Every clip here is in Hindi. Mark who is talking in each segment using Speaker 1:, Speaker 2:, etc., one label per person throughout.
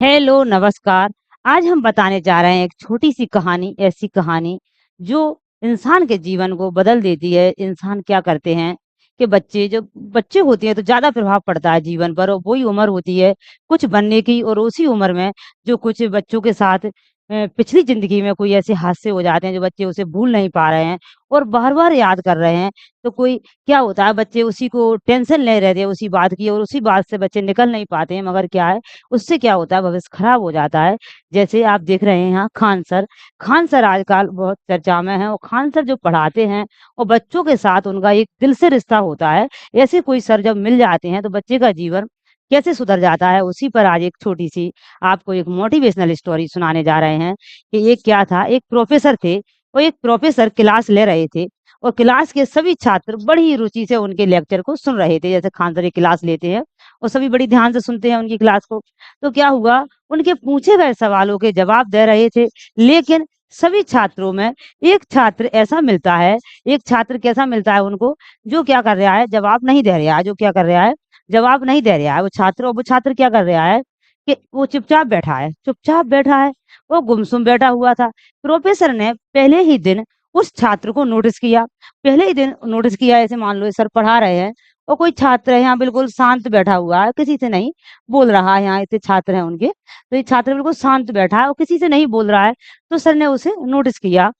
Speaker 1: हेलो, नमस्कार। आज हम बताने जा रहे हैं एक छोटी-सी कहानी, ऐसी कहानी जो इंसान के जीवन को बदल देती है। इंसान क्या करते हैं कि बच्चे जब बच्चे होते हैं तो ज़्यादा प्रभाव पड़ता है जीवन पर और वही उम्र होती है कुछ बनने की और उसी उम्र में जो कुछ बच्चों के साथ पिछली ज़िंदगी में कोई ऐसे हादसे हो जाते हैं जो बच्चे उसे भूल नहीं पा रहे हैं और बार-बार याद कर रहे हैं। तो कोई क्या होता है बच्चे उसी को टेंशन ले रहते हैं उसी बात की और उसी बात से बच्चे निकल नहीं पाते हैं मगर क्या है उससे क्या होता है भविष्य खराब हो जाता है। जैसे आप देख रहे हैं यहाँ खान सर आजकल बहुत चर्चा में हैं और खान सर जो पढ़ाते हैं और बच्चों के साथ उनका एक दिल से रिश्ता होता है। ऐसे कोई सर जब मिल जाते हैं तो बच्चे का जीवन कैसे सुधर जाता है उसी पर आज एक छोटी-सी आपको एक मोटिवेशनल स्टोरी सुनाने जा रहे हैं कि एक क्या था एक प्रोफ़ेसर थे और एक प्रोफ़ेसर क्लास ले रहे थे और क्लास के सभी छात्र बड़ी रुचि से उनके लेक्चर को सुन रहे थे। जैसे खान सर एक क्लास लेते हैं और सभी बड़ी ध्यान से सुनते हैं उनकी क्लास को। तो क्या हुआ, उनके पूछे गए सवालों के जवाब दे रहे थे, लेकिन सभी छात्रों में एक छात्र ऐसा मिलता है, एक छात्र कैसा मिलता है उनको, जो क्या कर रहा है, जवाब नहीं दे रहा है। जो क्या कर रहा है, जवाब नहीं दे रहा है वो छात्र और वो छात्र क्या कर रहा है कि वो चुपचाप बैठा है, वो गुमसुम बैठा हुआ था। प्रोफ़ेसर ने पहले ही दिन उस छात्र को नोटिस किया, पहले ही दिन नोटिस किया ऐसे मान लो सर पढ़ा रहे हैं और कोई छात्र है यहाँ बिल्कुल शांत बैठा हुआ है, किसी से नहीं बोल रहा है, यहाँ इतने छात्र हैं उनके, तो ये छात्र बिल्कुल शांत बैठा है और किसी से नहीं बोल रहा है। तो सर ने उसे नोटिस किया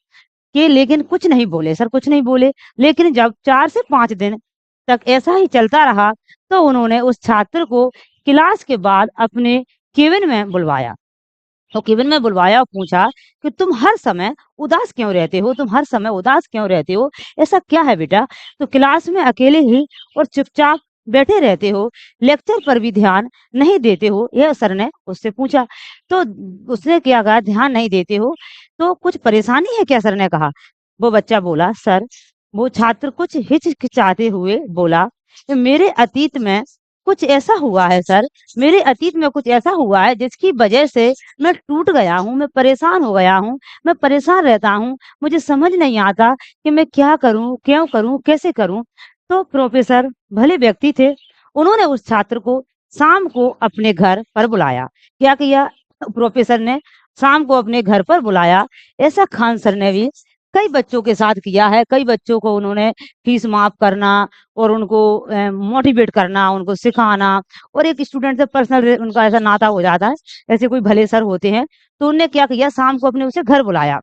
Speaker 1: कि लेकिन कुछ नहीं बोले, सर कुछ नहीं बोले। लेकिन जब 4 से 5 दिन तक ऐसा ही चलता रहा, तो उन्होंने उस छात्र को क्लास के बाद अपने केबिन में बुलवाया। तो केबिन में बुलवाया और पूछा कि तुम हर समय उदास क्यों रहते हो? तुम हर समय उदास क्यों रहते हो? ऐसा क्या है बेटा? तो क्लास में अकेले ही और चुपचाप बैठे रहते हो, लेक्चर पर भी ध्यान नहीं देते हो? यह सर ने उससे पूछा। तो उसने क्या कहा, ध्यान नहीं देते हो, तो कुछ परेशानी है क्या? सर ने कहा। वो बच्चा बोला, सर, वो छात्र कुछ हिचकिचाते हुए बोला कि मेरे अतीत में कुछ ऐसा हुआ है सर, मेरे अतीत में कुछ ऐसा हुआ है जिसकी वजह से मैं टूट गया हूँ, मैं परेशान हो गया हूँ, मैं परेशान रहता हूँ, मुझे समझ नहीं आता कि मैं क्या करूँ, क्यों करूँ, कैसे करूँ? तो प्रोफ़ेसर भले व्यक्ति थे, उन्होंने उस छात्र को शाम को अपने घर पर बुलाया। क्या किया? प्रोफ़ेसर ने शाम को अपने घर पर बुलाया। ऐसा खान सर ने भी कई बच्चों के साथ किया है, कई बच्चों को उन्होंने फीस माफ़ करना और उनको मोटिवेट करना, उनको सिखाना और एक स्टूडेंट से पर्सनल उनका ऐसा नाता हो जाता है, ऐसे कोई भले सर होते हैं, तो उनने क्या किया शाम को अपने उसे घर बुलाया।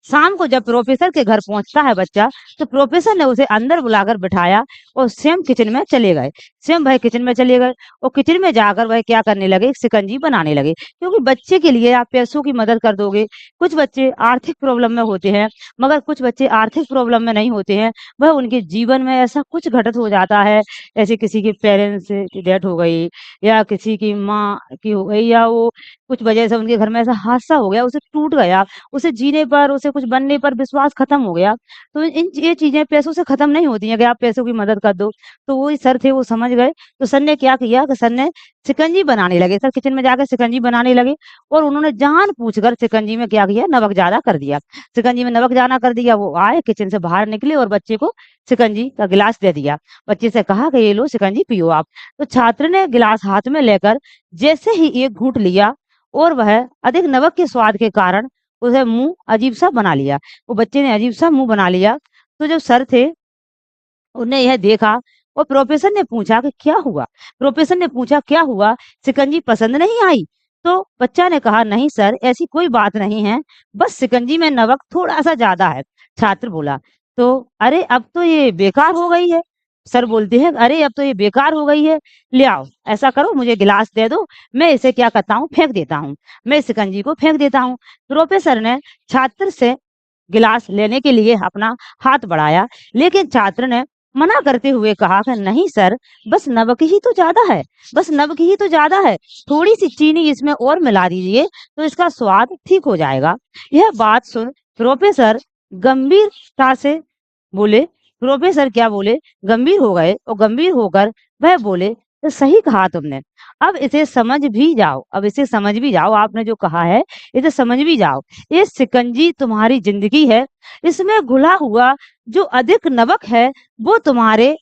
Speaker 1: शाम को जब प्रोफ़ेसर के घर पहुँचता है बच्चा, तो प्रोफ़ेसर ने उसे अंदर बुलाकर बिठाया और स्वयं किचन में चले गए। स्वयं वह किचन में चले गए और किचन में जाकर वह क्या करने लगे, एक शिकंजी बनाने लगे। क्योंकि बच्चे के लिए आप पैसों की मदद कर दोगे। कुछ बच्चे आर्थिक प्रॉब्लम में होते हैं, मगर कुछ बच्चे आर्थिक प्रॉब्लम में नहीं होते हैं। वह उनके जीवन में ऐसा कुछ घटित हो जाता है, ऐसे किसी के पेरेंट्स की डेथ हो गई या किसी की माँ की हो गई या वो कुछ वजह से उनके घर में ऐसा हादसा हो गया, उसे टूट गया, उसे जीने पर, उसे कुछ बनने पर विश्वास खत्म हो गया। तो ये चीज़ें पैसों से खत्म नहीं होती हैं कि आप पैसों की मदद कर दो। तो वही सर थे, वो समझ गए। तो सर ने क्या किया कि सर ने शिकंजी बनाने लगे। सर किचन में जाकर शिकंजी बनाने लगे और उन्होंने जानबूझकर शिकंजी में क्या किया, नमक ज़्यादा कर दिया। शिकंजी में नमक ज़्यादा कर दिया, वो आए किचन से बाहर निकले और बच्चे को शिकंजी का गिलास दे दिया। बच्चे से कहा कि ये लो शिकंजी पियो आप। तो छात्र ने गिलास हाथ में लेकर जैसे ही एक घूँट लिया और वह अधिक नमक के स्वाद के कारण उसे मुँह अजीब-सा बना लिया। वो बच्चे ने अजीब-सा मुँह बना लिया। तो जो सर थे, उन्हें यह देखा और प्रोफ़ेसर ने पूछा कि क्या हुआ? प्रोफ़ेसर ने पूछा क्या हुआ? शिकंजी पसंद नहीं आई? तो बच्चा ने कहा नहीं सर, ऐसी कोई बात नहीं है, बस शिकंजी में नमक थोड़ा-सा ज़्यादा है। छात्र बोला, तो अरे अब तो ये बेकार हो गई है। सर बोलते हैं, अरे अब तो ये बेकार हो गई है, ले आओ, ऐसा करो मुझे गिलास दे दो, मैं इसे क्या करता हूँ फेंक देता हूँ। मैं इस शिकंजी को फेंक देता हूँ। प्रोफ़ेसर ने छात्र से गिलास लेने के लिए अपना हाथ बढ़ाया, लेकिन छात्र ने मना करते हुए कहा कि नहीं सर, बस नमक ही तो ज़्यादा है, बस नमक ही तो ज़्यादा है, थोड़ी-सी चीनी इसमें और मिला दीजिए, तो इसका स्वाद ठीक हो जाएगा। यह बात सुन प्रोफ़ेसर गंभीरता से बोले, प्रोफ़ेसर क्या बोले, गंभीर हो गए और गंभीर होकर वह बोले, "तो सही कहा तुमने, अब इसे समझ भी जाओ, अब इसे समझ भी जाओ, आपने जो कहा है, इसे समझ भी जाओ। ये शिकंजी तुम्हारी ज़िंदगी है, इसमें घुला हुआ जो अधिक नमक है, वो तुम्हारे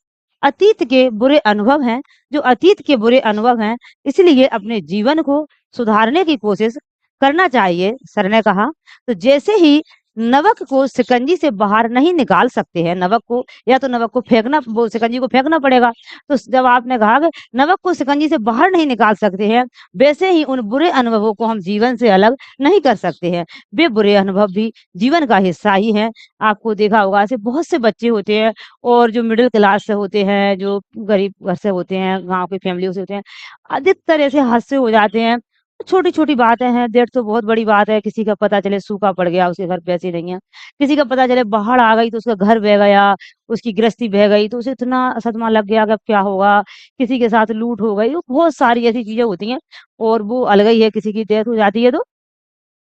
Speaker 1: अतीत के बुरे अनुभव हैं, जो अतीत के बुरे अनुभव हैं, इसलिए अपने जीवन को सुधारने की कोशिश करना चाहिए, सर ने कहा। तो जैसे ही नवक को शिकंजी से बाहर नहीं निकाल सकते हैं, नवक को या तो नवक को फेंकना वो शिकंजी को फेंकना पड़ेगा। तो जब आपने कहा कि नवक को शिकंजी से बाहर नहीं निकाल सकते हैं, वैसे ही उन बुरे अनुभवों को हम जीवन से अलग नहीं कर सकते हैं। वे बुरे अनुभव भी जीवन का हिस्सा ही हैं। आपको देखा होगा ऐसे बहुत से बच्चे होते हैं और जो मिडिल क्लास से होते हैं, जो गरीब घर से होते हैं, गाँव की फैमिलियों से होते हैं, अधिकतर ऐसे हादसे हो जाते हैं। छोटी-छोटी बातें हैं, डेढ़ तो बहुत बड़ी बात है, किसी का पता चले सूखा पड़ गया, उसके घर पैसे नहीं है। किसी का पता चले बाढ़ आ गई तो उसका घर बह गया, उसकी गृहस्थी बह गई, तो उसे इतना सदमा लग गया कि अब क्या होगा? किसी के साथ लूट हो गई, तो बहुत सारी ऐसी चीज़ें होती हैं और वो अलग ही है, किसी की डेथ हो जाती है तो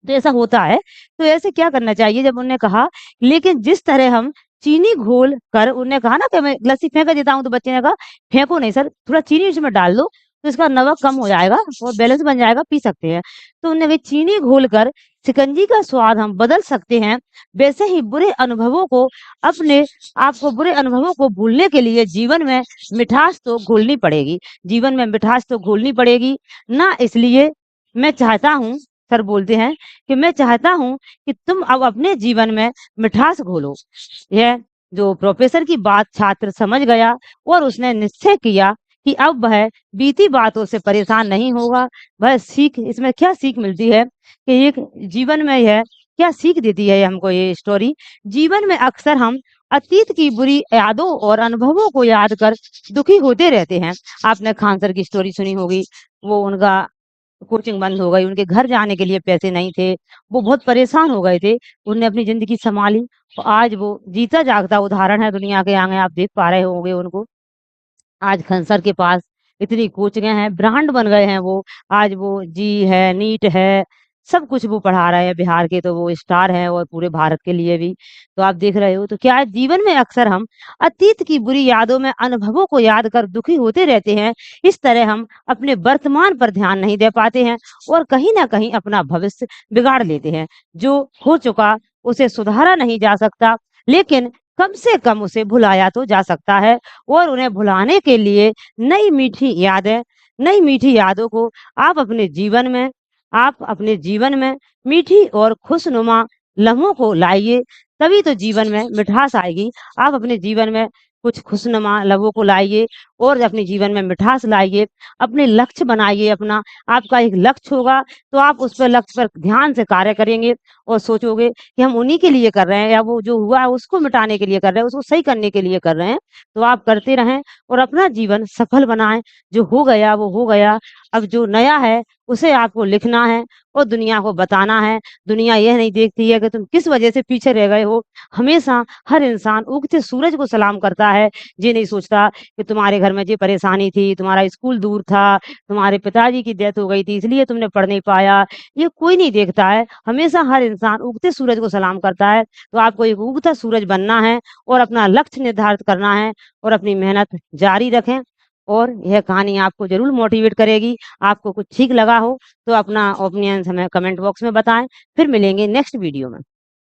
Speaker 1: ऐसा होता है। तो ऐसे क्या करना चाहिए जब उन्होंने कहा लेकिन जिस तरह हम चीनी घोल कर उन्होंने कहा ना कि मैं लस्सी फेंक देता हूँ, तो बच्चे ने कहा, "फेंको नहीं सर, थोड़ा चीनी इसमें डाल दो, तो इसका नमक कम हो जाएगा और बैलेंस बन जाएगा, पी सकते हैं।" तो उन्होंने कहा चीनी घोलकर शिकंजी का स्वाद हम बदल सकते हैं। वैसे ही बुरे अनुभवों को अपने आपको बुरे अनुभवों को भूलने के लिए जीवन में मिठास तो घोलनी पड़ेगी। जीवन में मिठास तो घोलनी पड़ेगी, ना इसलिए मैं चाहता हूँ सर बोलते हैं कि मैं चाहता हूँ कि तुम अब अपने जीवन में मिठास घोलो। यह जो प्रोफेसर की बात छात्र समझ गया और उसने निश्चय किया कि अब वह बीती बातों से परेशान नहीं होगा। वह सीख इसमें क्या सीख मिलती है कि एक जीवन में यह क्या सीख देती है हमको ये स्टोरी। जीवन में अक्सर हम अतीत की बुरी यादों और अनुभवों को याद कर दुखी होते रहते हैं। आपने खान सर की स्टोरी सुनी होगी, वो उनका कोचिंग बंद हो गई, उनके घर जाने के लिए पैसे नहीं थे, वो बहुत परेशान हो गए थे। उन्होंने अपनी ज़िंदगी सँभाली और आज वो जीता जागता उदाहरण है दुनिया के आगे, आप देख पा रहे होंगे उनको। आज खंसर के पास इतनी कोचिंगें हैं, ब्रांड बन गए हैं वो। आज वो जी है, नीट है, सब कुछ वो पढ़ा रहे हैं। बिहार के तो वो स्टार हैं और पूरे भारत के लिए भी। तो आप देख रहे हो, तो क्या है जीवन में अक्सर हम अतीत की बुरी यादों में अनुभवों को याद कर दुखी होते रहते हैं। इस तरह हम अपने वर्तमान पर ध्यान नहीं दे पाते हैं और कहीं न कहीं अपना भविष्य बिगाड़ लेते हैं। जो हो चुका उसे सुधारा नहीं जा सकता, लेकिन कम से कम उसे भुलाया तो जा सकता है और उन्हें भुलाने के लिए नई मीठी यादों को आप अपने जीवन में मीठी और खुशनुमा लम्हों को लाइए, तभी तो जीवन में मिठास आएगी। आप अपने जीवन में कुछ खुशनुमा लम्हों को लाइए और अपने जीवन में मिठास लाइए। अपने लक्ष्य बनाइए अपना, आपका एक लक्ष्य होगा, तो आप उस पर लक्ष्य पर ध्यान से कार्य करेंगे और सोचोगे कि हम उन्हीं के लिए कर रहे हैं या वो जो हुआ है उसको मिटाने के लिए कर रहे हैं, उसको सही करने के लिए कर रहे हैं। तो आप करते रहें और अपना जीवन सफल बनाएँ। जो हो गया वो हो गया, अब जो नया है उसे आपको लिखना है और दुनिया को बताना है। दुनिया यह नहीं देखती है कि तुम किस वजह से पीछे रह गए हो। हमेशा हर इंसान उगते सूरज को सलाम करता है, ये नहीं सोचता कि तुम्हारे घर में ये परेशानी थी, तुम्हारा स्कूल दूर था, तुम्हारे पिताजी की डेथ हो गई थी इसलिए तुमने पढ़ नहीं पाया। ये कोई नहीं देखता है। हमेशा हर इंसान उगते सूरज को सलाम करता है। तो आपको एक उगता सूरज बनना है और अपना लक्ष्य निर्धारित करना है और अपनी मेहनत जारी रखें और यह कहानी आपको ज़रूर मोटिवेट करेगी। आपको कुछ ठीक लगा हो तो अपना ओपिनियंस हमें कमेंट बॉक्स में बताएँ। फिर मिलेंगे नेक्स्ट वीडियो में।